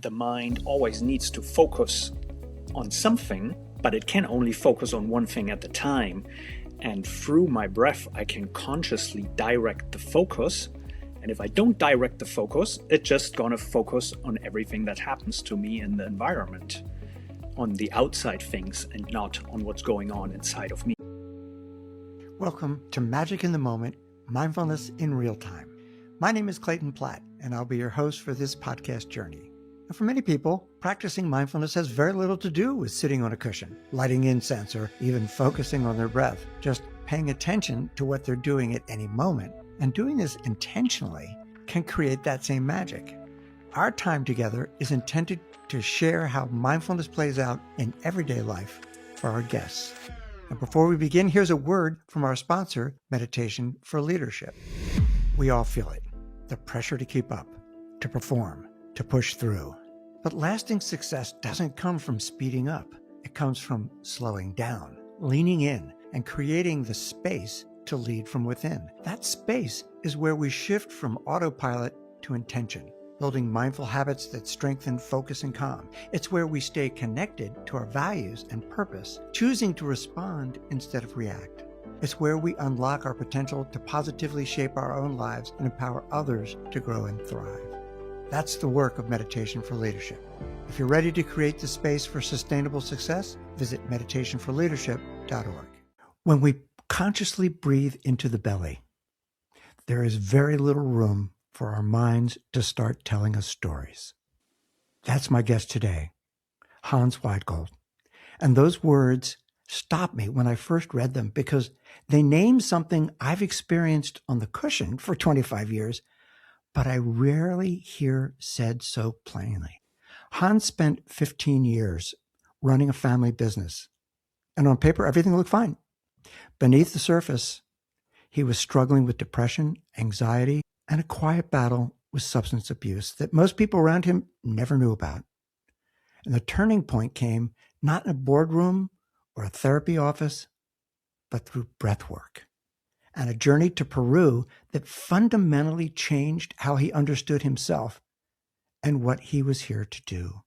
the mind always needs to focus on something, but it can only focus on one thing at a time. And through my breath, I can consciously direct the focus. And if I don't direct the focus, it's just gonna focus on everything that happens to me in the environment, on the outside things and not on what's going on inside of me. Welcome to Magic in the Moment, Mindfulness in Real Time. My name is Clayton Platt, and I'll be your host for this podcast journey. And for many people, practicing mindfulness has very little to do with sitting on a cushion, lighting incense, or even focusing on their breath. Just paying attention to what they're doing at any moment. And doing this intentionally can create that same magic. Our time together is intended to share how mindfulness plays out in everyday life for our guests. And before we begin, here's a word from our sponsor, Meditation for Leadership. We all feel it. The pressure to keep up, to perform, to push through. But lasting success doesn't come from speeding up. It comes from slowing down, leaning in, and creating the space to lead from within. That space is where we shift from autopilot to intention, building mindful habits that strengthen focus and calm. It's where we stay connected to our values and purpose, choosing to respond instead of react. It's where we unlock our potential to positively shape our own lives and empower others to grow and thrive. That's the work of Meditation for Leadership. If you're ready to create the space for sustainable success, visit meditationforleadership.org. When we consciously breathe into the belly, there is very little room for our minds to start telling us stories. That's my guest today, Hans Weygoldt. And those words stopped me when I first read them because they name something I've experienced on the cushion for 25 years, but I rarely hear said so plainly. Hans spent 15 years running a family business, and on paper, everything looked fine. Beneath the surface, he was struggling with depression, anxiety, and a quiet battle with substance abuse that most people around him never knew about. And the turning point came not in a boardroom or a therapy office, but through breathwork and a journey to Peru that fundamentally changed how he understood himself and what he was here to do.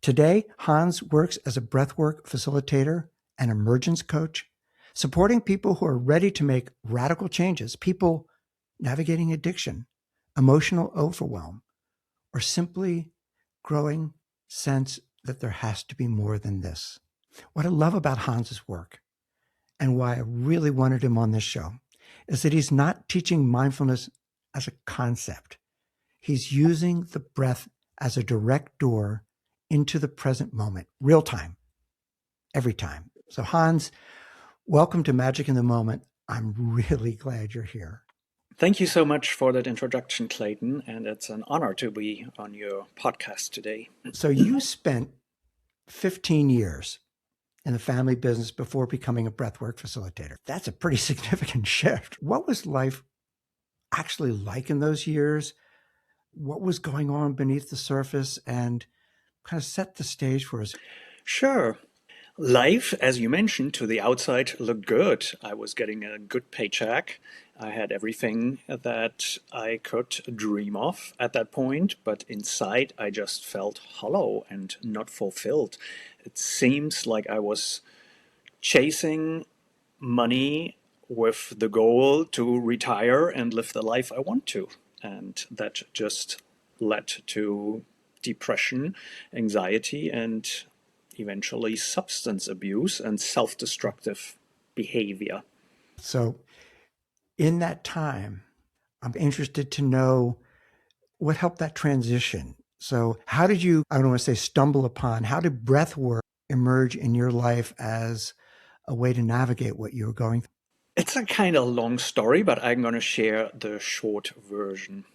Today, Hans works as a breathwork facilitator and emergence coach, supporting people who are ready to make radical changes, people navigating addiction, emotional overwhelm, or simply growing sense that there has to be more than this. What I love about Hans's work and why I really wanted him on this show is that he's not teaching mindfulness as a concept. He's using the breath as a direct door into the present moment, real time, every time. So Hans, welcome to Magic in the Moment. I'm really glad you're here. Thank you so much for that introduction, Clayton, and it's an honor to be on your podcast today. So you spent 15 years in the family business before becoming a breathwork facilitator. That's a pretty significant shift. What was life actually like in those years? What was going on beneath the surface, and kind of set the stage for us? Sure. Life, as you mentioned, to the outside looked good. I was getting a good paycheck. I had everything that I could dream of at that point, but inside I just felt hollow and not fulfilled. It seems like I was chasing money with the goal to retire and live the life I want to. And that just led to depression, anxiety, and eventually substance abuse and self-destructive behavior. So in that time, I'm interested to know what helped that transition. So how did you, I don't want to say stumble upon, how did breath work emerge in your life as a way to navigate what you were going through? It's a kind of long story, but I'm going to share the short version.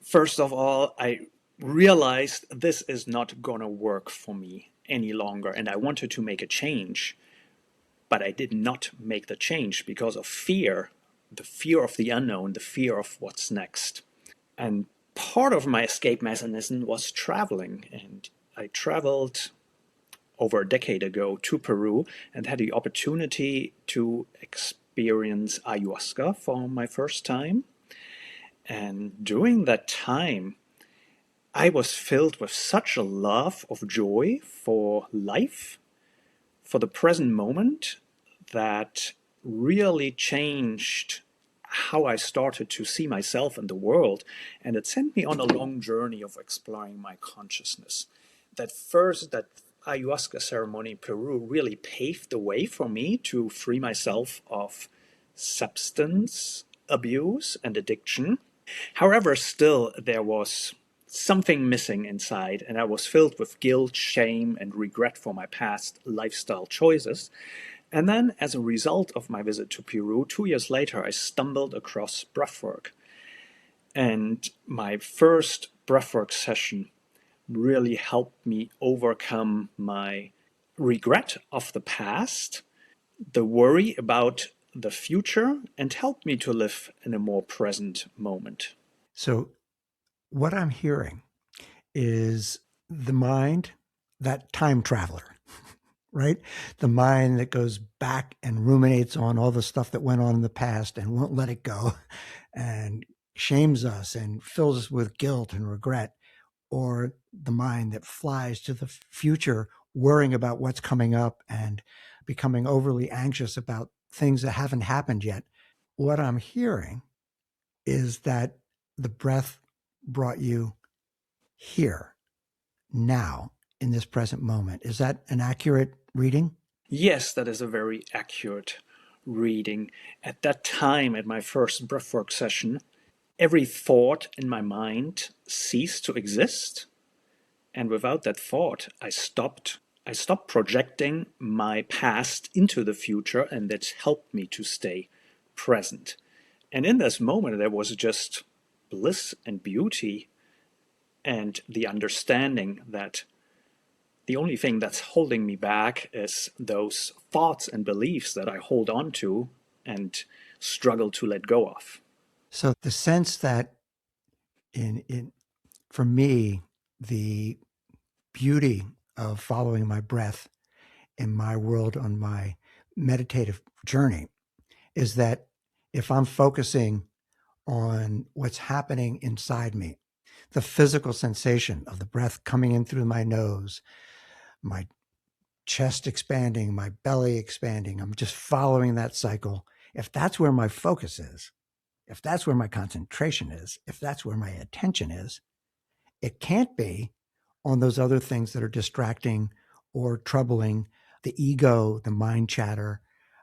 First of all, I realized this is not going to work for me any longer, and I wanted to make a change, but I did not make the change because of fear, the fear of the unknown, the fear of what's next. And part of my escape mechanism was traveling, and I traveled over a decade ago to Peru and had the opportunity to experience ayahuasca for my first time. And during that time, I was filled with such a love of joy for life, for the present moment, that really changed how I started to see myself and the world. And it sent me on a long journey of exploring my consciousness. That ayahuasca ceremony in Peru really paved the way for me to free myself of substance abuse and addiction. However, still there was something missing inside, and I was filled with guilt, shame, and regret for my past lifestyle choices. And then, as a result of my visit to Peru, 2 years later, I stumbled across breathwork. And my first breathwork session really helped me overcome my regret of the past, the worry about the future, and helped me to live in a more present moment. So, what I'm hearing is the mind, that time traveler, right? The mind that goes back and ruminates on all the stuff that went on in the past and won't let it go and shames us and fills us with guilt and regret, or the mind that flies to the future, worrying about what's coming up and becoming overly anxious about things that haven't happened yet. What I'm hearing is that the breath brought you here, now, in this present moment. Is that an accurate reading? Yes, that is a very accurate reading. At that time, at my first breathwork session, every thought in my mind ceased to exist. And without that thought, I stopped. I stopped projecting my past into the future, and that helped me to stay present. And in this moment, there was just bliss and beauty and the understanding that the only thing that's holding me back is those thoughts and beliefs that I hold on to and struggle to let go of. So the sense that in for me, the beauty of following my breath in my world on my meditative journey is that if I'm focusing on what's happening inside me, the physical sensation of the breath coming in through my nose, my chest expanding, my belly expanding, I'm just following that cycle. If that's where my focus is, if that's where my concentration is, if that's where my attention is, it can't be on those other things that are distracting or troubling the ego, the mind chatter.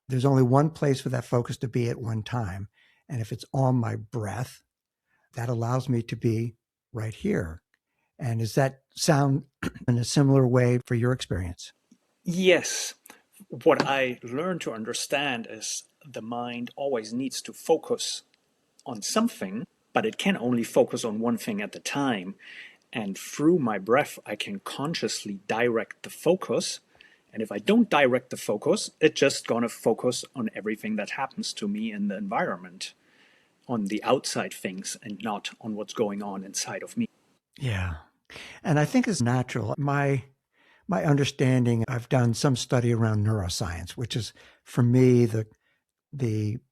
There's only one place for that focus to be at one time. And if it's on my breath, that allows me to be right here. And does that sound in a similar way for your experience? Yes, what I learned to understand is the mind always needs to focus on something, but it can only focus on one thing at a time. And through my breath, I can consciously direct the focus. And if I don't direct the focus, it's just going to focus on everything that happens to me in the environment, on the outside things, and not on what's going on inside of me. Yeah. And I think it's natural. My understanding, I've done some study around neuroscience, which is for me the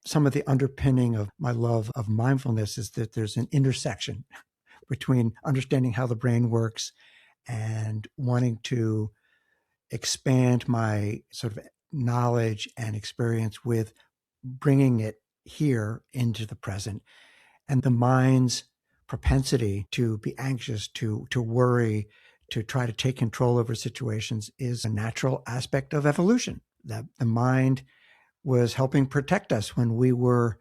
some of the underpinning of my love of mindfulness is that there's an intersection between understanding how the brain works and wanting to expand my sort of knowledge and experience with bringing it here into the present, and the mind's propensity to be anxious, to worry, to try to take control over situations is a natural aspect of evolution. That the mind was helping protect us when we were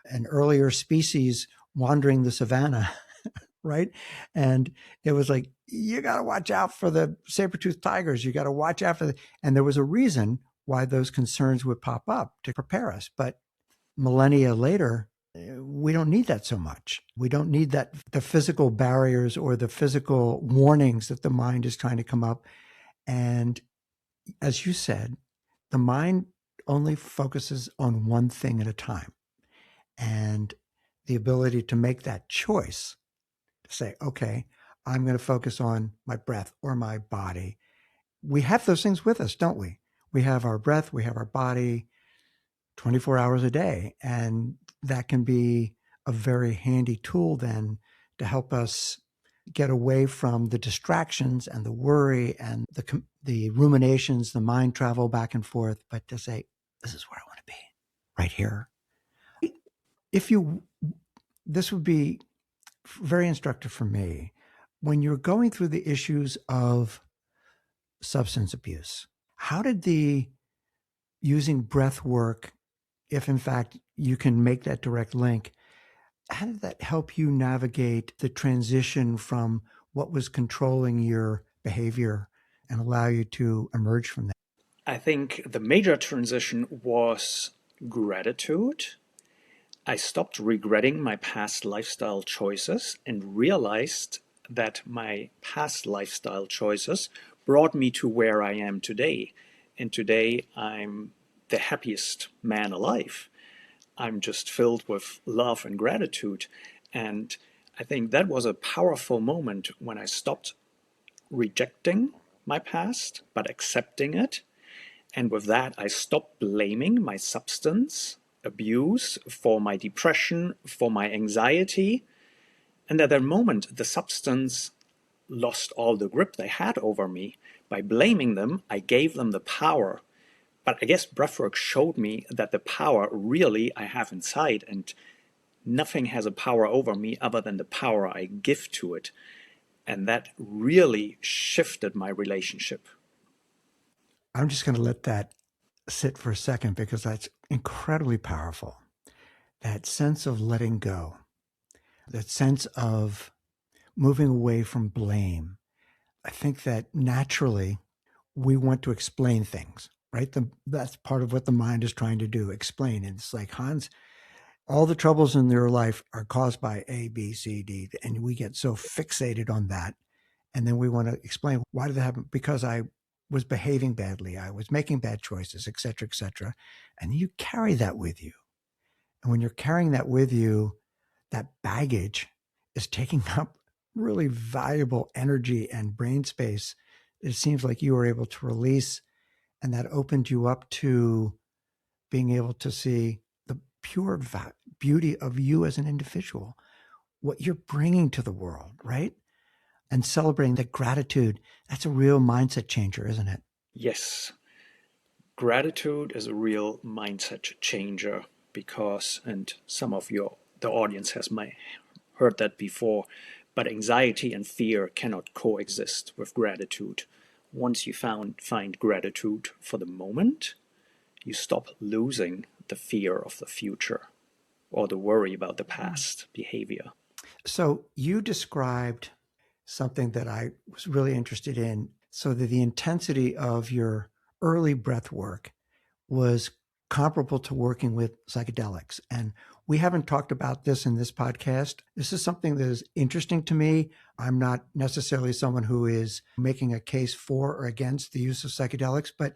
an earlier species wandering the savannah, right? And it was like, you got to watch out for the saber-toothed tigers. You got to watch out for and there was a reason why those concerns would pop up to prepare us. But millennia later, we don't need that so much. We don't need that, the physical barriers or the physical warnings that the mind is trying to come up. And as you said, the mind only focuses on one thing at a time. And the ability to make that choice to say, okay, I'm going to focus on my breath or my body. We have those things with us, don't we? We have our breath, we have our body 24 hours a day. And that can be a very handy tool then to help us get away from the distractions and the worry and the ruminations, the mind travel back and forth, but to say, this is where I want to be, right here. If you, this would be very instructive for me. When you're going through the issues of substance abuse, how did the using breath work, if in fact you can make that direct link, how did that help you navigate the transition from what was controlling your behavior and allow you to emerge from that? I think the major transition was gratitude. I stopped regretting my past lifestyle choices and realized that my past lifestyle choices brought me to where I am today. And today I'm the happiest man alive. I'm just filled with love and gratitude. And I think that was a powerful moment when I stopped rejecting my past, but accepting it. And with that, I stopped blaming my substance abuse for my depression, for my anxiety. And at that moment, the substance lost all the grip they had over me. By blaming them, I gave them the power. But I guess breathwork showed me that the power really I have inside, and nothing has a power over me other than the power I give to it. And that really shifted my relationship. I'm just going to let that sit for a second because that's incredibly powerful. That sense of letting go, that sense of moving away from blame. I think that naturally we want to explain things, right? That's part of what the mind is trying to do, explain. And it's like, Hans, all the troubles in their life are caused by A, B, C, D. And we get so fixated on that. And then we want to explain, why did that happen? Because I was behaving badly. I was making bad choices, et cetera, et cetera. And you carry that with you. And when you're carrying that with you, that baggage is taking up really valuable energy and brain space. It seems like you were able to release, and that opened you up to being able to see the pure beauty of you as an individual, what you're bringing to the world, right? And celebrating that gratitude. That's a real mindset changer, isn't it? Yes, gratitude is a real mindset changer because, and some of the audience has heard that before, but anxiety and fear cannot coexist with gratitude. Once you find gratitude for the moment, you stop losing the fear of the future or the worry about the past behavior. So you described something that I was really interested in. So that the intensity of your early breath work was comparable to working with psychedelics. And we haven't talked about this in this podcast. This is something that is interesting to me. I'm not necessarily someone who is making a case for or against the use of psychedelics, but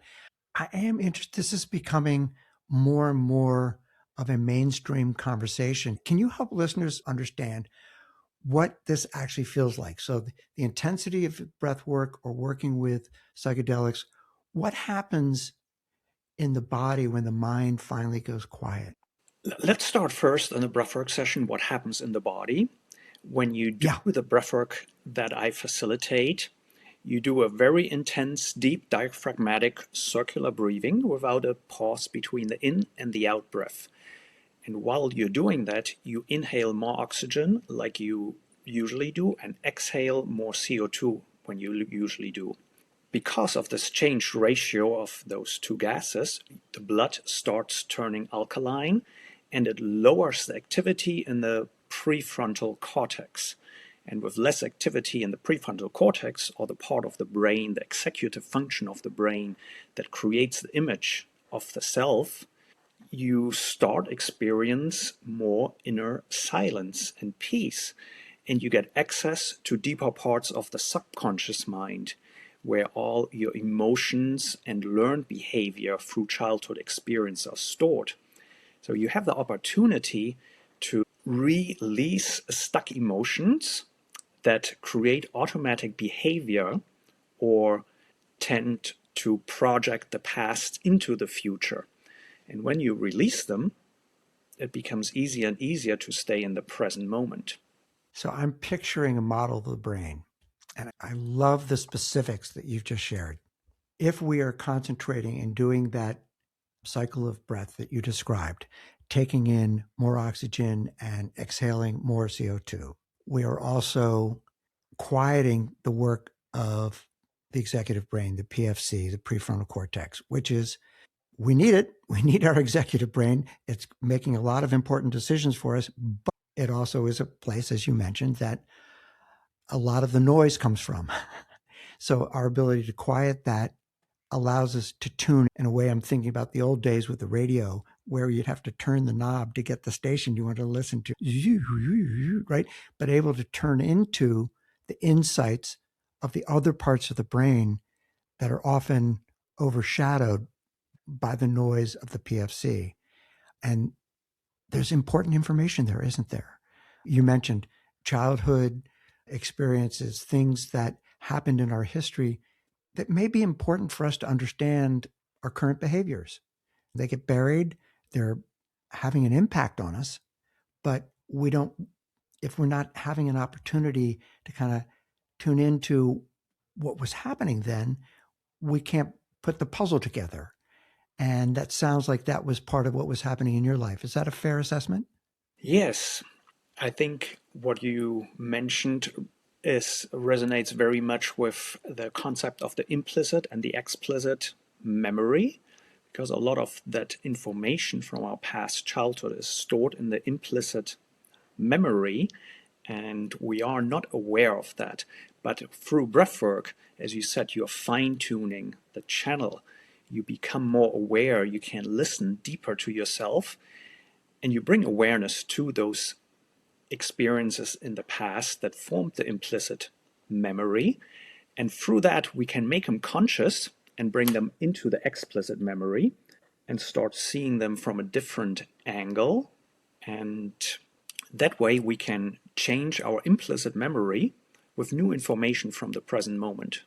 I am interested. This is becoming more and more of a mainstream conversation. Can you help listeners understand what this actually feels like? So the intensity of breath work or working with psychedelics, what happens in the body when the mind finally goes quiet? Let's start first in the breathwork session. What happens in the body? When you do Yeah. the breathwork that I facilitate, you do a very intense, deep diaphragmatic circular breathing without a pause between the in and the out breath. And while you're doing that, you inhale more oxygen like you usually do and exhale more CO2 when you usually do. Because of this changed ratio of those two gases, the blood starts turning alkaline and it lowers the activity in the prefrontal cortex. And with less activity in the prefrontal cortex, or the part of the brain, the executive function of the brain that creates the image of the self, you start experience more inner silence and peace, and you get access to deeper parts of the subconscious mind where all your emotions and learned behavior through childhood experience are stored. So you have the opportunity to release stuck emotions that create automatic behavior or tend to project the past into the future. And when you release them, it becomes easier and easier to stay in the present moment. So I'm picturing a model of the brain, and I love the specifics that you've just shared. If we are concentrating and doing that cycle of breath that you described, taking in more oxygen and exhaling more CO2, we are also quieting the work of the executive brain, the PFC, the prefrontal cortex, which is we need it. We need our executive brain. It's making a lot of important decisions for us, but it also is a place, as you mentioned, that a lot of the noise comes from. So our ability to quiet that allows us to tune in a way. I'm thinking about the old days with the radio where you'd have to turn the knob to get the station you want to listen to, right? But able to turn into the insights of the other parts of the brain that are often overshadowed by the noise of the PFC. And there's important information there, isn't there? You mentioned childhood experiences, things that happened in our history that may be important for us to understand our current behaviors. They get buried, they're having an impact on us, but we don't, if we're not having an opportunity to kind of tune into what was happening then, we can't put the puzzle together. And that sounds like that was part of what was happening in your life. Is that a fair assessment? Yes, I think what you mentioned resonates very much with the concept of the implicit and the explicit memory, because a lot of that information from our past childhood is stored in the implicit memory, and we are not aware of that. But through breathwork, as you said, you're fine-tuning the channel. You become more aware, you can listen deeper to yourself, and you bring awareness to those experiences in the past that formed the implicit memory. And through that, we can make them conscious and bring them into the explicit memory and start seeing them from a different angle. And that way, we can change our implicit memory with new information from the present moment.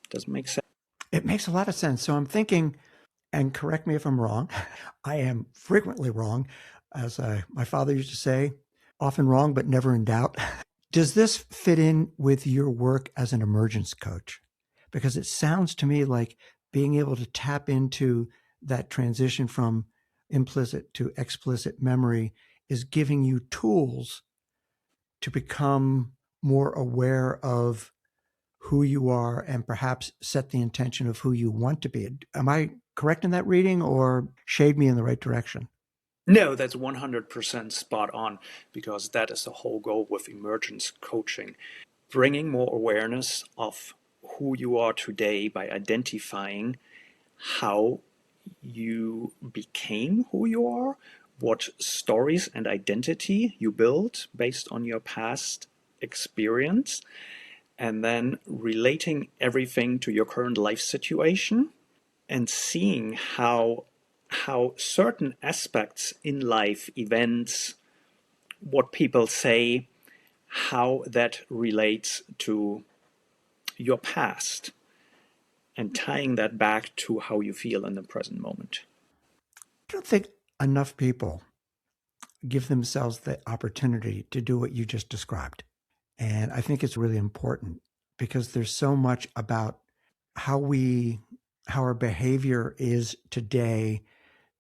Does it make sense? It makes a lot of sense. So I'm thinking, and correct me if I'm wrong, I am frequently wrong, as my father used to say, often wrong, but never in doubt. Does this fit in with your work as an emergence coach? Because it sounds to me like being able to tap into that transition from implicit to explicit memory is giving you tools to become more aware of who you are and perhaps set the intention of who you want to be. Am I correct in that reading or shade me in the right direction? No, that's 100% spot on, because that is the whole goal with emergence coaching. Bringing more awareness of who you are today by identifying how you became who you are, what stories and identity you built based on your past experience, and then relating everything to your current life situation and seeing how certain aspects in life, events, what people say, how that relates to your past, and tying that back to how you feel in the present moment. I don't think enough people give themselves the opportunity to do what you just described. And I think it's really important because there's so much about how how our behavior is today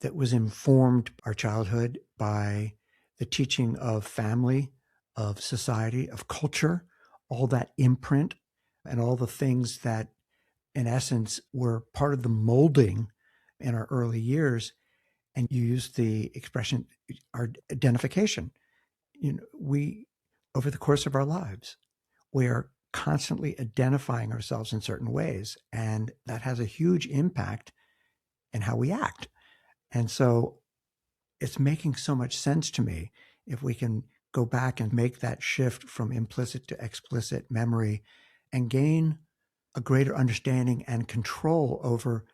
that was informed our childhood by the teaching of family, of society, of culture, all that imprint and all the things that in essence were part of the molding in our early years. And you use the expression our identification. We over the course of our lives, we are constantly identifying ourselves in certain ways, and that has a huge impact in how we act. And so it's making so much sense to me if we can go back and make that shift from implicit to explicit memory and gain a greater understanding and control over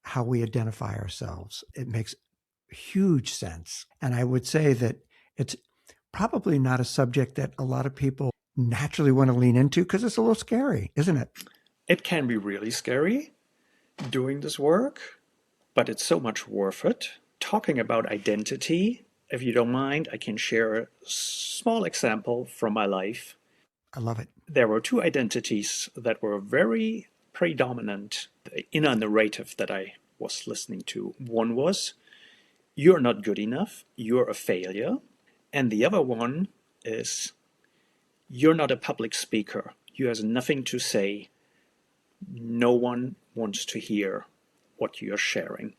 how we identify ourselves. It makes huge sense. And I would say that it's probably not a subject that a lot of people naturally want to lean into because it's a little scary, isn't it? It can be really scary doing this work, but it's so much worth it. Talking about identity, if you don't mind, I can share a small example from my life. I love it. There were two identities that were very predominant, the inner narrative that I was listening to. One was, you're not good enough, you're a failure. And the other one is, you're not a public speaker, you have nothing to say, no one wants to hear what you're sharing.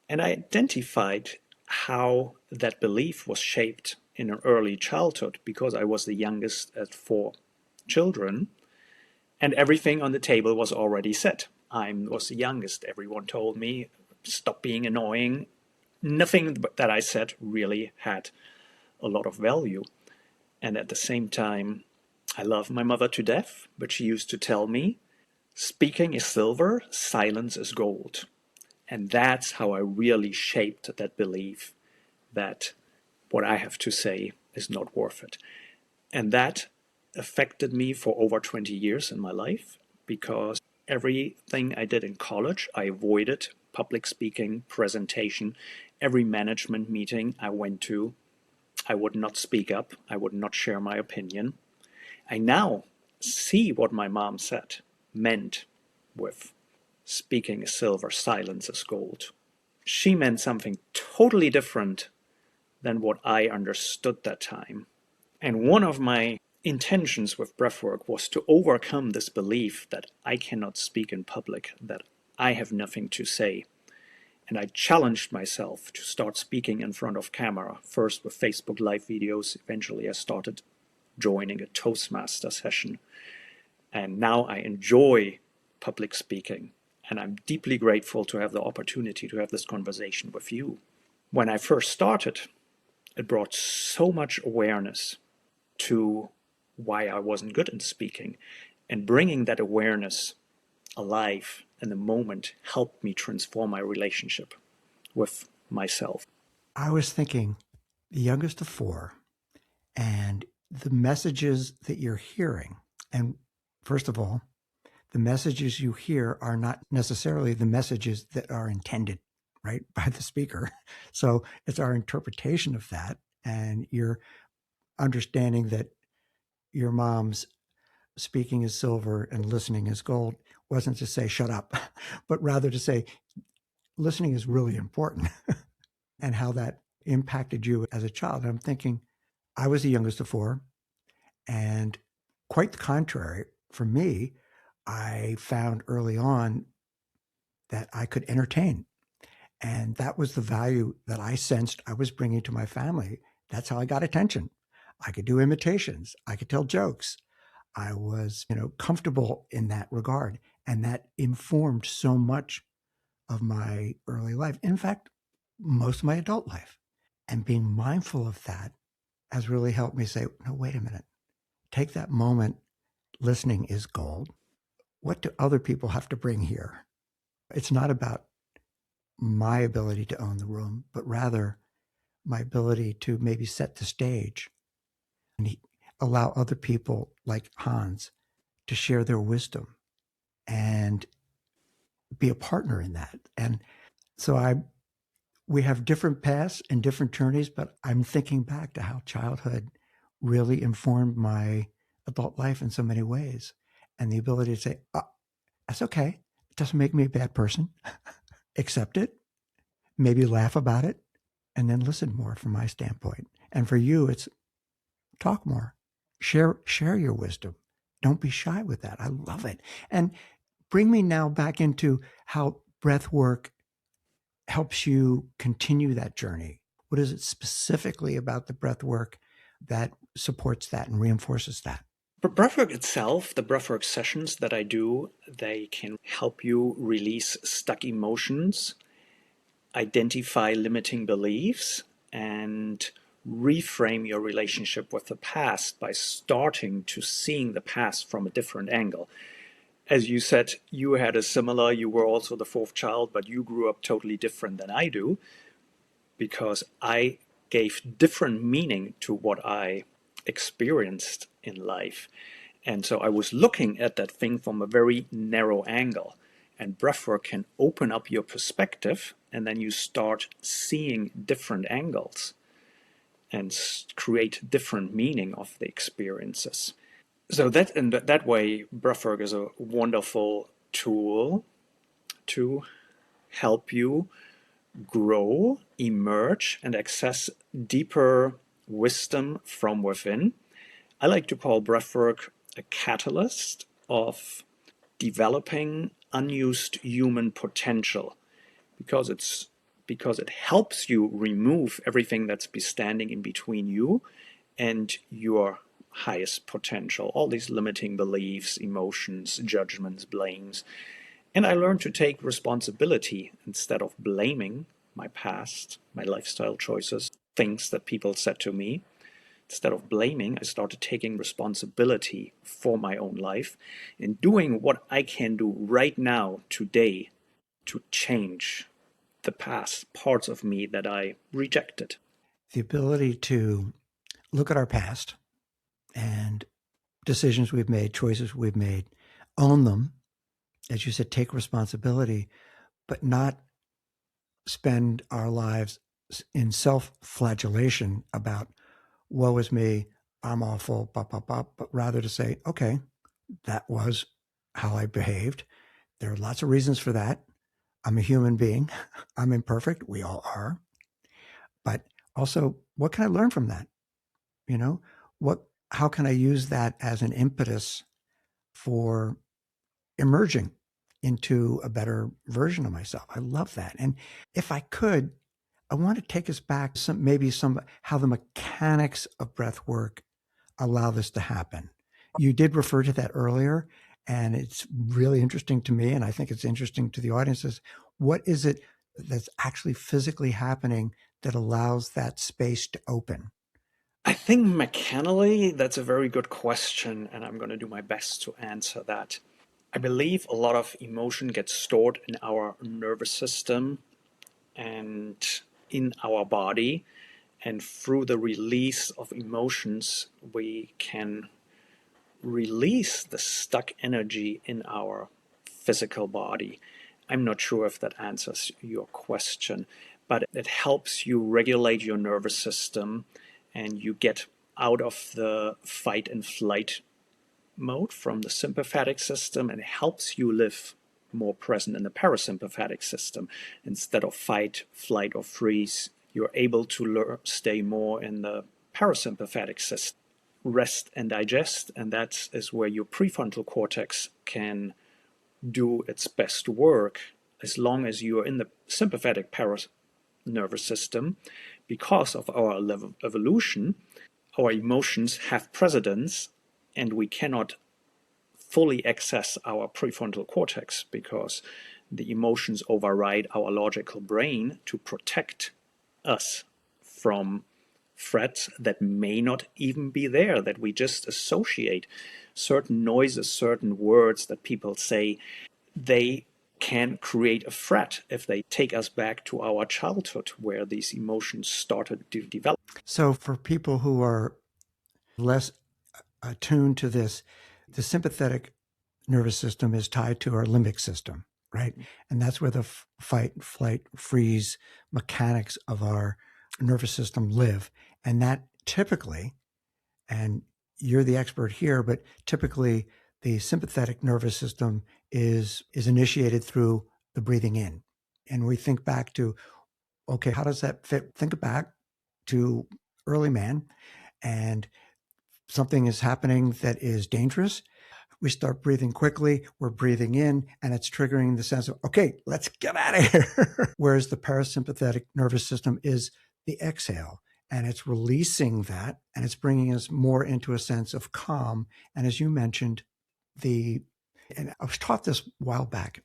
And I identified how that belief was shaped in an early childhood because I was the youngest of four children, and everything on the table was already set. I was the youngest. Everyone told me, stop being annoying. Nothing that I said really had a lot of value. And at the same time, I love my mother to death, but she used to tell me, speaking is silver, silence is gold. And that's how I really shaped that belief that what I have to say is not worth it. And that affected me for over 20 years in my life because everything I did in college, I avoided public speaking, presentation. Every management meeting I went to, I would not speak up. I would not share my opinion. I now see what my mom said meant with speaking is silver, silence is gold. She meant something totally different than what I understood that time. And one of my intentions with breathwork was to overcome this belief that I cannot speak in public, that I have nothing to say. And I challenged myself to start speaking in front of camera, first with Facebook Live videos. Eventually, I started joining a Toastmaster session. And now I enjoy public speaking. And I'm deeply grateful to have the opportunity to have this conversation with you. When I first started, it brought so much awareness to why I wasn't good in speaking. And bringing that awareness alive in the moment helped me transform my relationship with myself. I was thinking the youngest of four and the messages that you're hearing. And first of all, the messages you hear are not necessarily the messages that are intended, right, by the speaker. So it's our interpretation of that. And you're understanding that your mom's speaking is silver and listening is gold wasn't to say shut up, but rather to say listening is really important and how that impacted you as a child. And I'm thinking, I was the youngest of four, and quite the contrary. For me, I found early on that I could entertain. And that was the value that I sensed I was bringing to my family. That's how I got attention. I could do imitations. I could tell jokes. I was, comfortable in that regard. And that informed so much of my early life. In fact, most of my adult life. And being mindful of that has really helped me say, no, wait a minute. Take that moment. Listening is gold. What do other people have to bring here? It's not about my ability to own the room, but rather my ability to maybe set the stage and allow other people like Hans to share their wisdom and be a partner in that. And so we have different paths and different journeys, but I'm thinking back to how childhood really informed my adult life in so many ways. And the ability to say, oh, that's okay. It doesn't make me a bad person. Accept it, maybe laugh about it, and then listen more from my standpoint. And for you, it's talk more, share your wisdom. Don't be shy with that. I love it. And bring me now back into how breath work helps you continue that journey. What is it specifically about the breath work that supports that and reinforces that? But breathwork itself, the breathwork sessions that I do, they can help you release stuck emotions, identify limiting beliefs, and reframe your relationship with the past by starting to seeing the past from a different angle. As you said, you were also the fourth child, but you grew up totally different than I do because I gave different meaning to what I experienced in life. And so I was looking at that thing from a very narrow angle. And breathwork can open up your perspective, and then you start seeing different angles and create different meaning of the experiences. So that in that way, breathwork is a wonderful tool to help you grow, emerge, and access deeper wisdom from within. I like to call breathwork a catalyst of developing unused human potential because it helps you remove everything that's be standing in between you and your highest potential, all these limiting beliefs, emotions, judgments, blames. And I learned to take responsibility instead of blaming my past, my lifestyle choices, things that people said to me. Instead of blaming, I started taking responsibility for my own life and doing what I can do right now, today, to change the past parts of me that I rejected. The ability to look at our past and decisions we've made, choices we've made, own them, as you said, take responsibility, but not spend our lives in self-flagellation about woe is me, I'm awful, but rather to say, okay, that was how I behaved. There are lots of reasons for that. I'm a human being. I'm imperfect. We all are. But also, what can I learn from that? You know, what, how can I use that as an impetus for emerging into a better version of myself? I love that. And if I could, I want to take us back some how the mechanics of breath work allow this to happen. You did refer to that earlier, and it's really interesting to me, and I think it's interesting to the audiences. What is it that's actually physically happening that allows that space to open? I think mechanically, that's a very good question, and I'm going to do my best to answer that. I believe a lot of emotion gets stored in our nervous system and in our body, and through the release of emotions, we can release the stuck energy in our physical body. I'm not sure if that answers your question, but it helps you regulate your nervous system and you get out of the fight and flight mode from the sympathetic system and helps you live more present in the parasympathetic system. Instead of fight, flight, or freeze, you're able to stay more in the parasympathetic system, rest and digest, and that is where your prefrontal cortex can do its best work. As long as you are in the sympathetic nervous system, because of our level of evolution, our emotions have precedence and we cannot fully access our prefrontal cortex because the emotions override our logical brain to protect us from threats that may not even be there, that we just associate. Certain noises, certain words that people say, they can create a threat if they take us back to our childhood where these emotions started to develop. So, for people who are less attuned to this, the sympathetic nervous system is tied to our limbic system, right? And that's where the fight, flight, freeze mechanics of our nervous system live. And that typically, and you're the expert here, but typically the sympathetic nervous system is initiated through the breathing in. And we think back to, okay, how does that fit? Think back to early man, and something is happening that is dangerous. We start breathing quickly, we're breathing in, and it's triggering the sense of, okay, let's get out of here. Whereas the parasympathetic nervous system is the exhale, and it's releasing that, and it's bringing us more into a sense of calm. And as you mentioned, and I was taught this a while back,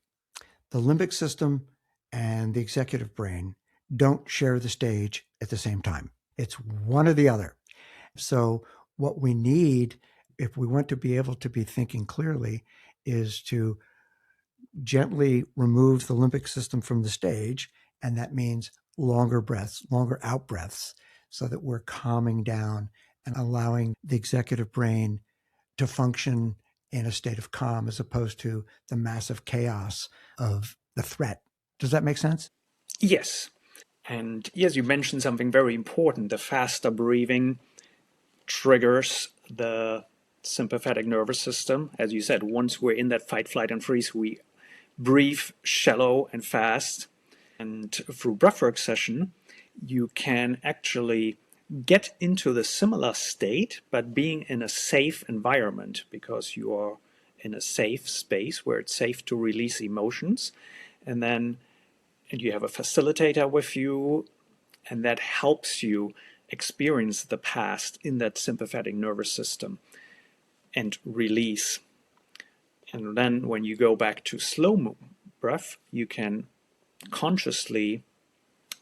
the limbic system and the executive brain don't share the stage at the same time. It's one or the other. So what we need, if we want to be able to be thinking clearly, is to gently remove the limbic system from the stage. And that means longer breaths, longer out breaths, so that we're calming down and allowing the executive brain to function in a state of calm as opposed to the massive chaos of the threat. Does that make sense? Yes. And yes, you mentioned something very important. The faster breathing triggers the sympathetic nervous system. As you said, once we're in that fight, flight, and freeze, we breathe shallow and fast. And through breathwork session, you can actually get into the similar state, but being in a safe environment, because you are in a safe space where it's safe to release emotions. And then you have a facilitator with you, and that helps you experience the past in that sympathetic nervous system and release. And then when you go back to slow breath, you can consciously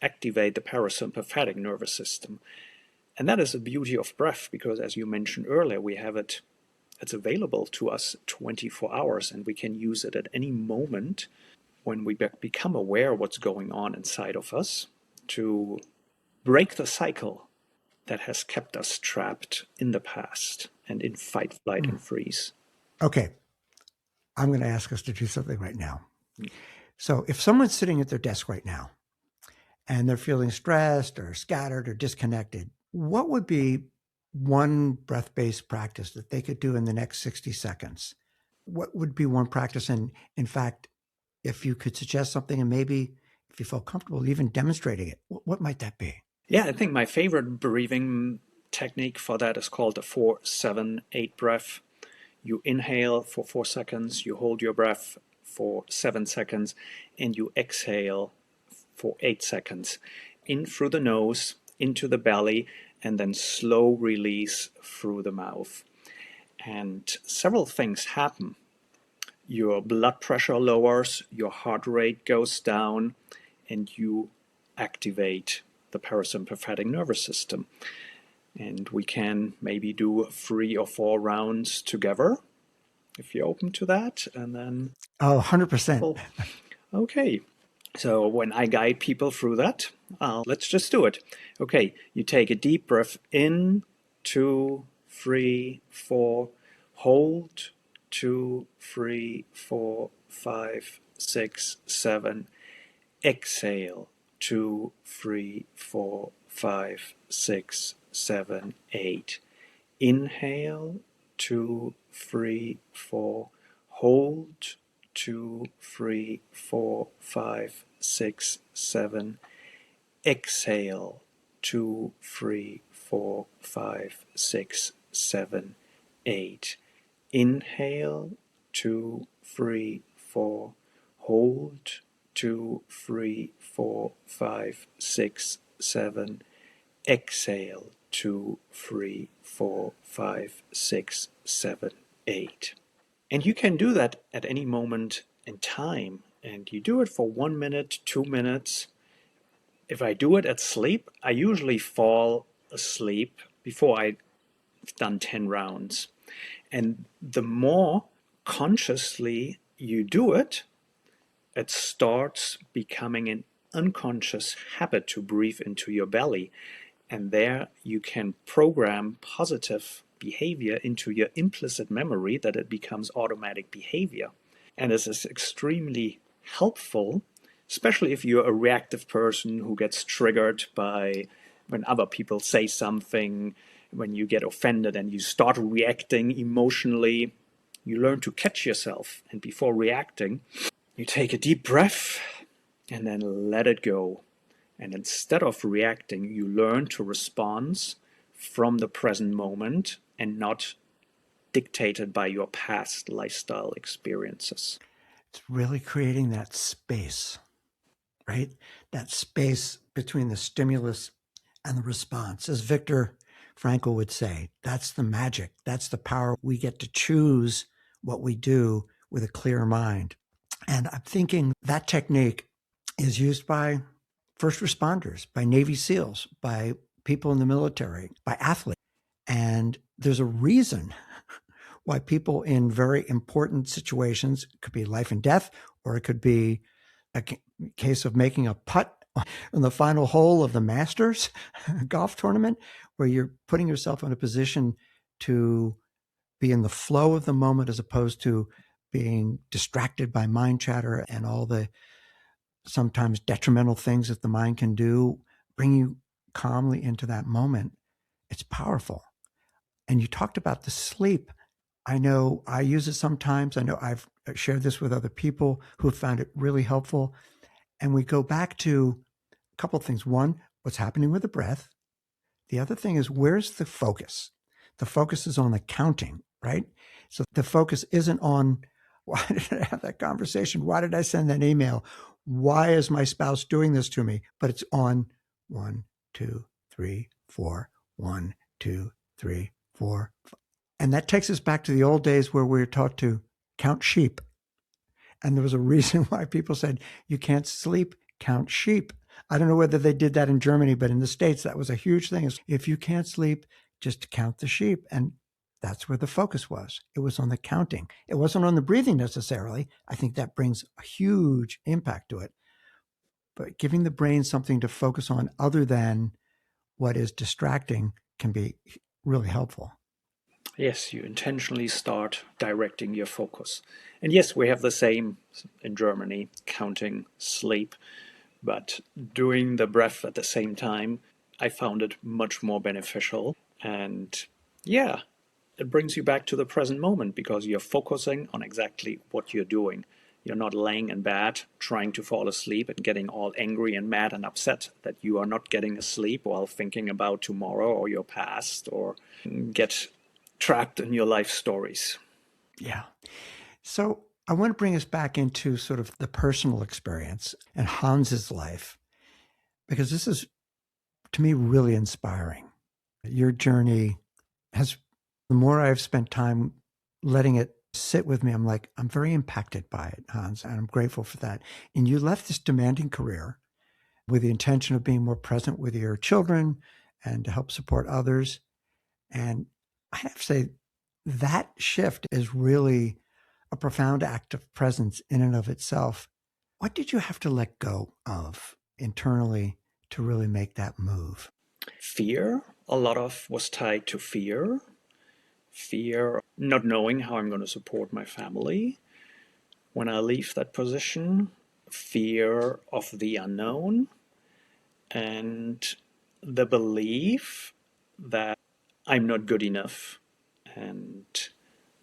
activate the parasympathetic nervous system. And that is the beauty of breath, because as you mentioned earlier, we have it's available to us 24 hours, and we can use it at any moment when we become aware of what's going on inside of us to break the cycle that has kept us trapped in the past and in fight, flight, and freeze. Okay. I'm going to ask us to do something right now. So if someone's sitting at their desk right now and they're feeling stressed or scattered or disconnected, what would be one breath-based practice that they could do in the next 60 seconds? What would be one practice? And in fact, if you could suggest something, and maybe if you felt comfortable even demonstrating it, what might that be? Yeah, I think my favorite breathing technique for that is called the 4-7-8 breath. You inhale for 4 seconds, you hold your breath for 7 seconds, and you exhale for 8 seconds. In through the nose, into the belly, and then slow release through the mouth. And several things happen. Your blood pressure lowers, your heart rate goes down, and you activate the parasympathetic nervous system. And we can maybe do 3 or 4 rounds together, if you're open to that. And then, 100%. Okay. So when I guide people through that, let's just do it. Okay, you take a deep breath in, 2, 3, 4, hold, 2, 3, 4, 5, 6, 7, exhale, 2, 3, 4, 5, 6, 7, 8. Inhale, 2, 3, 4, hold, 2, 3, 4, 5, 6, 7. Exhale, 2, 3, 4, 5, 6, 7, 8. Inhale, 2, 3, 4, hold, 2, 3, 4, 5, 6, 7. Exhale, 2, 3, 4, 5, 6, 7, 8. And you can do that at any moment in time. And you do it for 1 minute, 2 minutes. If I do it at sleep, I usually fall asleep before I've done 10 rounds. And the more consciously you do it, it starts becoming an unconscious habit to breathe into your belly. And there you can program positive behavior into your implicit memory that it becomes automatic behavior. And this is extremely helpful, especially if you're a reactive person who gets triggered by when other people say something, when you get offended and you start reacting emotionally. You learn to catch yourself, and before reacting, you take a deep breath and then let it go. And instead of reacting, you learn to respond from the present moment and not dictated by your past lifestyle experiences. It's really creating that space, right? That space between the stimulus and the response. As Viktor Frankl would say, that's the magic. That's the power. We get to choose what we do with a clear mind. And I'm thinking that technique is used by first responders, by Navy SEALs, by people in the military, by athletes. And there's a reason why people in very important situations, it could be life and death, or it could be a case of making a putt in the final hole of the Masters golf tournament, where you're putting yourself in a position to be in the flow of the moment as opposed to being distracted by mind chatter and all the sometimes detrimental things that the mind can do, bring you calmly into that moment. It's powerful. And you talked about the sleep I know I use it sometimes. I know I've shared this with other people who have found it really helpful. And we go back to a couple of things. One, what's happening with the breath. The other thing is, where's the focus? The focus is on the counting, right? So the focus isn't on, why did I have that conversation? Why did I send that email? Why is my spouse doing this to me? But it's on 1, 2, 3, 4, 1, 2, 3, 4. And that takes us back to the old days where we were taught to count sheep. And there was a reason why people said, you can't sleep, count sheep. I don't know whether they did that in Germany, but in the States, that was a huge thing. Is if you can't sleep, just count the sheep. And that's where the focus was. It was on the counting. It wasn't on the breathing necessarily. I think that brings a huge impact to it. But giving the brain something to focus on other than what is distracting can be really helpful. Yes, you intentionally start directing your focus. And yes, we have the same in Germany, counting sleep, but doing the breath at the same time, I found it much more beneficial. And yeah, it brings you back to the present moment because you're focusing on exactly what you're doing. You're not laying in bed trying to fall asleep and getting all angry and mad and upset that you are not getting asleep while thinking about tomorrow or your past or get trapped in your life stories. Yeah. So I want to bring us back into sort of the personal experience and Hans's life, because this is, to me, really inspiring. Your journey has, the more I've spent time letting it sit with me, I'm very impacted by it, Hans, and I'm grateful for that. And you left this demanding career with the intention of being more present with your children and to help support others. And I have to say, that shift is really a profound act of presence in and of itself. What did you have to let go of internally to really make that move? Fear, a lot of was tied to fear. Fear, not knowing how I'm going to support my family when I leave that position. Fear of the unknown and the belief that I'm not good enough and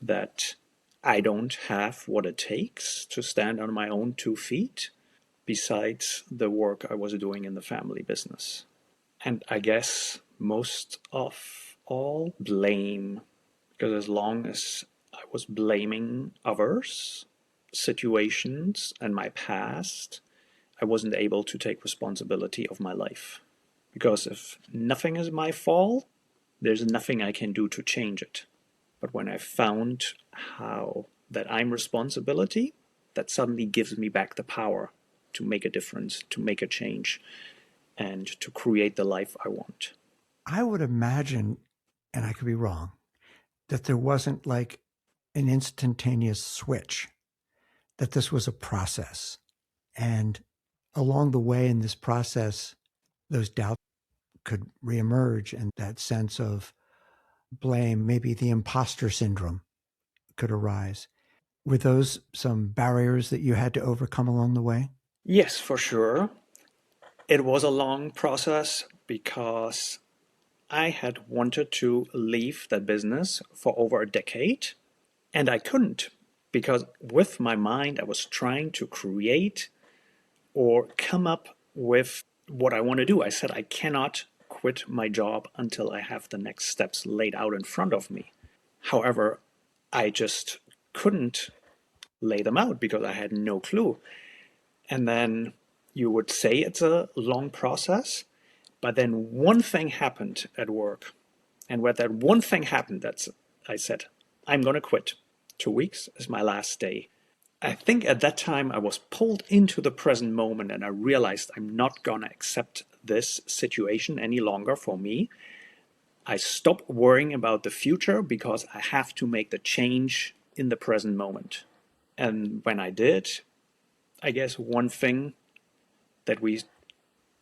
that I don't have what it takes to stand on my own 2 feet besides the work I was doing in the family business. And I guess most of all, blame. Because as long as I was blaming others, situations, and my past, I wasn't able to take responsibility of my life. Because if nothing is my fault, there's nothing I can do to change it. But when I found how that I'm responsibility, that suddenly gives me back the power to make a difference, to make a change, and to create the life I want. I would imagine, and I could be wrong, that there wasn't like an instantaneous switch, that this was a process. And along the way in this process, those doubts could reemerge, and that sense of blame, maybe the imposter syndrome could arise. Were those some barriers that you had to overcome along the way? Yes, for sure. It was a long process because I had wanted to leave that business for over a decade and I couldn't because with my mind I was trying to create or come up with what I want to do. I said I cannot quit my job until I have the next steps laid out in front of me. However, I just couldn't lay them out because I had no clue. And then you would say it's a long process, but then one thing happened at work. And when that one thing happened, I said, I'm going to quit. 2 weeks is my last day. I think at that time I was pulled into the present moment and I realized I'm not going to accept this situation any longer for me. I stopped worrying about the future because I have to make the change in the present moment. And when I did, I guess one thing that we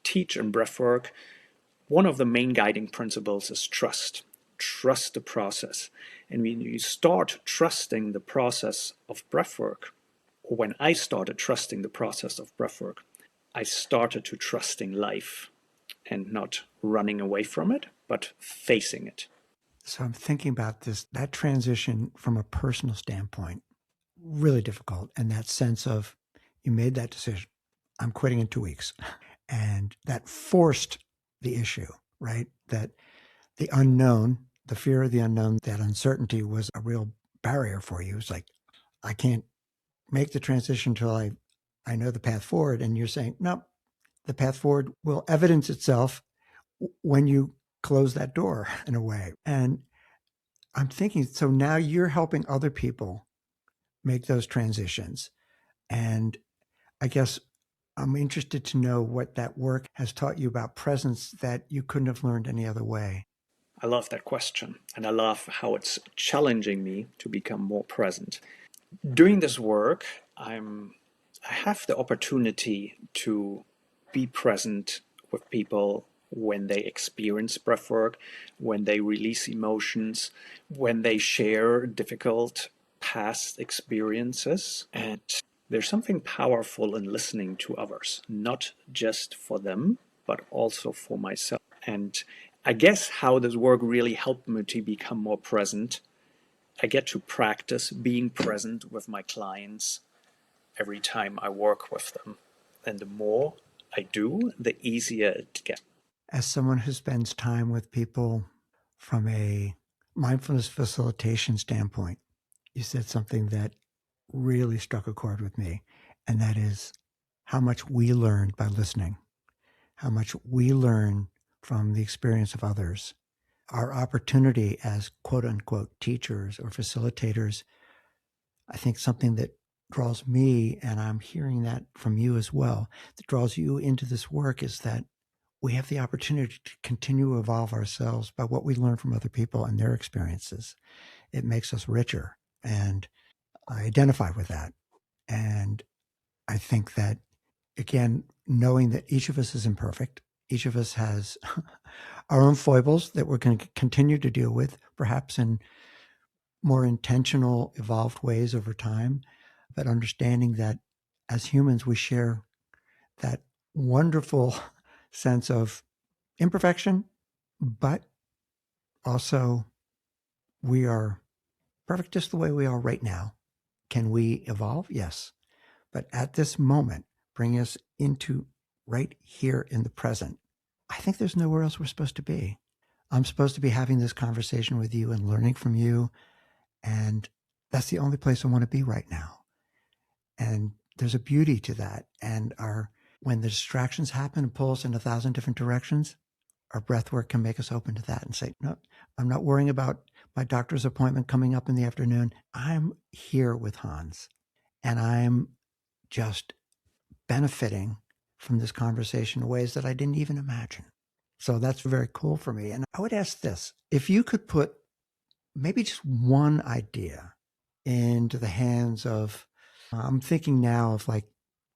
teach in breathwork, one of the main guiding principles is trust. Trust the process. And when you start trusting the process of breathwork, or when I started trusting the process of breathwork, I started to trusting life and not running away from it, but facing it. So I'm thinking about this, that transition from a personal standpoint, really difficult. And that sense of you made that decision. I'm quitting in 2 weeks. And that forced the issue, right? That the unknown, the fear of the unknown, that uncertainty was a real barrier for you. It's like, I can't make the transition until I know the path forward. And you're saying, no, the path forward will evidence itself when you close that door in a way. And I'm thinking, so now you're helping other people make those transitions. And I guess I'm interested to know what that work has taught you about presence that you couldn't have learned any other way. I love that question, and I love how it's challenging me to become more present. Doing this work, I have the opportunity to be present with people when they experience breathwork, when they release emotions, when they share difficult past experiences. And there's something powerful in listening to others, not just for them, but also for myself. And I guess how this work really helped me to become more present. I get to practice being present with my clients every time I work with them. And the more I do, the easier it gets. As someone who spends time with people from a mindfulness facilitation standpoint, you said something that really struck a chord with me, and that is how much we learn by listening, how much we learn from the experience of others. Our opportunity as quote unquote teachers or facilitators, I think something that draws me, and I'm hearing that from you as well, that draws you into this work is that we have the opportunity to continue to evolve ourselves by what we learn from other people and their experiences. It makes us richer. And I identify with that. And I think that, again, knowing that each of us is imperfect, each of us has our own foibles that we're going to continue to deal with, perhaps in more intentional, evolved ways over time, but understanding that as humans, we share that wonderful sense of imperfection, but also we are perfect just the way we are right now. Can we evolve? Yes. But at this moment, bring us into right here in the present. I think there's nowhere else we're supposed to be. I'm supposed to be having this conversation with you and learning from you. And that's the only place I want to be right now. And there's a beauty to that. And when the distractions happen and pull us in 1,000 different directions, our breath work can make us open to that and say, no, I'm not worrying about my doctor's appointment coming up in the afternoon. I'm here with Hans, and I'm just benefiting from this conversation in ways that I didn't even imagine. So that's very cool for me. And I would ask this, if you could put maybe just one idea into the hands of, I'm thinking now of like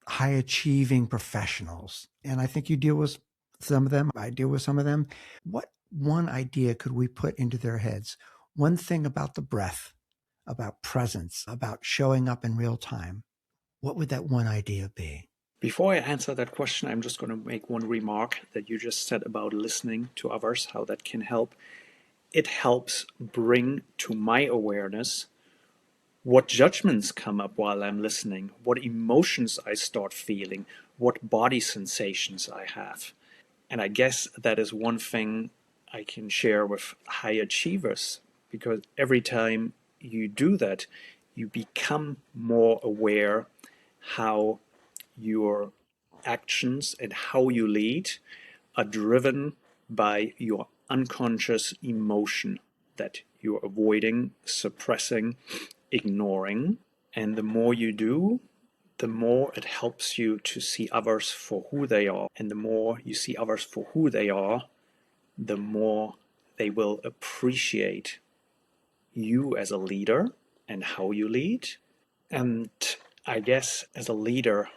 high achieving professionals. And I think you deal with some of them. I deal with some of them. What one idea could we put into their heads? One thing about the breath, about presence, about showing up in real time. What would that one idea be? Before I answer that question, I'm just going to make one remark that you just said about listening to others, how that can help. It helps bring to my awareness what judgments come up while I'm listening, what emotions I start feeling, what body sensations I have. And I guess that is one thing I can share with high achievers, because every time you do that, you become more aware how your actions and how you lead are driven by your unconscious emotion that you're avoiding, suppressing, ignoring. And the more you do, the more it helps you to see others for who they are. And the more you see others for who they are, the more they will appreciate you as a leader and how you lead. And I guess as a leader,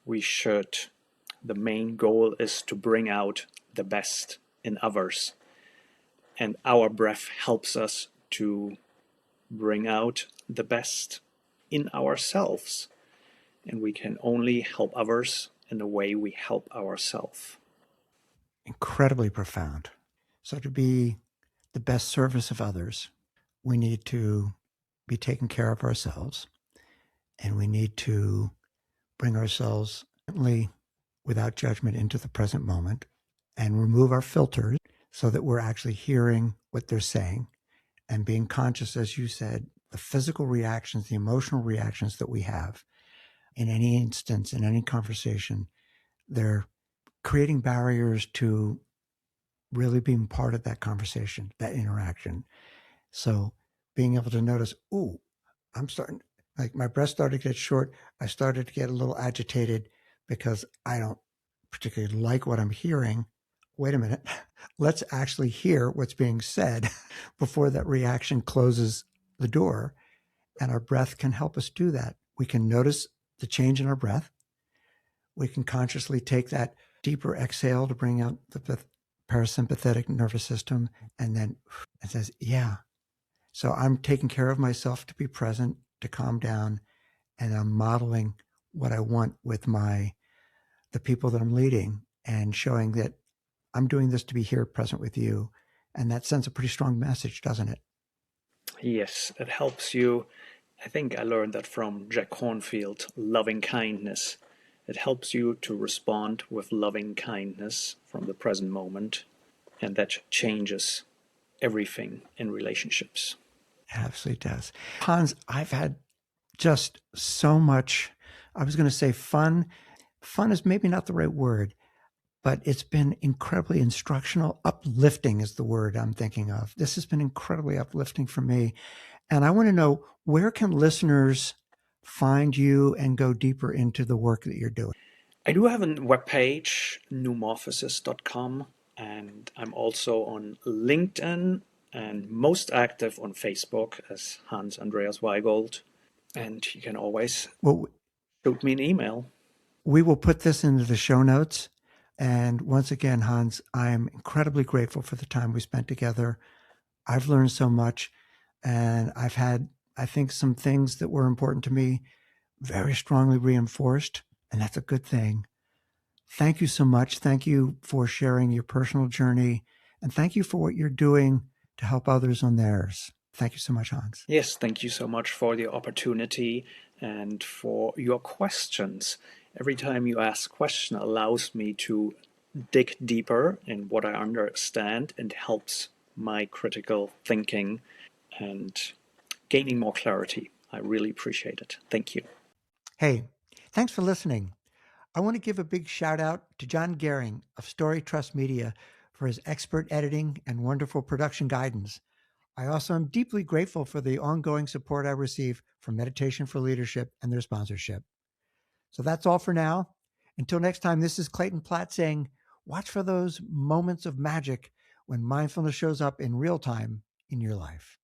the main goal is to bring out the best in others. And our breath helps us to bring out the best in ourselves. And we can only help others in the way we help ourselves. Incredibly profound. So to be the best service of others, we need to be taking care of ourselves, and we need to bring ourselves without judgment into the present moment and remove our filters so that we're actually hearing what they're saying and being conscious, as you said, the physical reactions, the emotional reactions that we have in any instance, in any conversation. They're creating barriers to really being part of that conversation, that interaction. So being able to notice, ooh, I'm starting, like my breath started to get short. I started to get a little agitated because I don't particularly like what I'm hearing. Wait a minute. Let's actually hear what's being said before that reaction closes the door. And our breath can help us do that. We can notice the change in our breath. We can consciously take that deeper exhale to bring out the parasympathetic nervous system. And then it says, yeah. So I'm taking care of myself to be present, to calm down, and I'm modeling what I want with the people that I'm leading and showing that I'm doing this to be here present with you. And that sends a pretty strong message, doesn't it? Yes, it helps you. I think I learned that from Jack Cornfield, loving kindness. It helps you to respond with loving kindness from the present moment, and that changes everything in relationships. It absolutely does. Hans, I've had just so much, I was going to say fun. Fun is maybe not the right word, but it's been incredibly instructional. Uplifting is the word I'm thinking of. This has been incredibly uplifting for me. And I want to know, where can listeners find you and go deeper into the work that you're doing? I do have a webpage, newmorphosis.com, and I'm also on LinkedIn and most active on Facebook as Hans Andreas Weygoldt. And you can always Well, shoot me an email. we will put this into the show notes. And once again, Hans, I am incredibly grateful for the time we spent together. I've learned so much, and I've had, I think, some things that were important to me very strongly reinforced, and that's a good thing. Thank you so much. Thank you for sharing your personal journey, and thank you for what you're doing to help others on theirs. Thank you so much, Hans. Yes, thank you so much for the opportunity and for your questions. Every time you ask a question allows me to dig deeper in what I understand and helps my critical thinking and gaining more clarity. I really appreciate it. Thank you. Hey, thanks for listening. I want to give a big shout out to John Gehring of Story Trust Media for his expert editing and wonderful production guidance. I also am deeply grateful for the ongoing support I receive from Meditation for Leadership and their sponsorship. So that's all for now. Until next time, this is Clayton Platt saying, watch for those moments of magic when mindfulness shows up in real time in your life.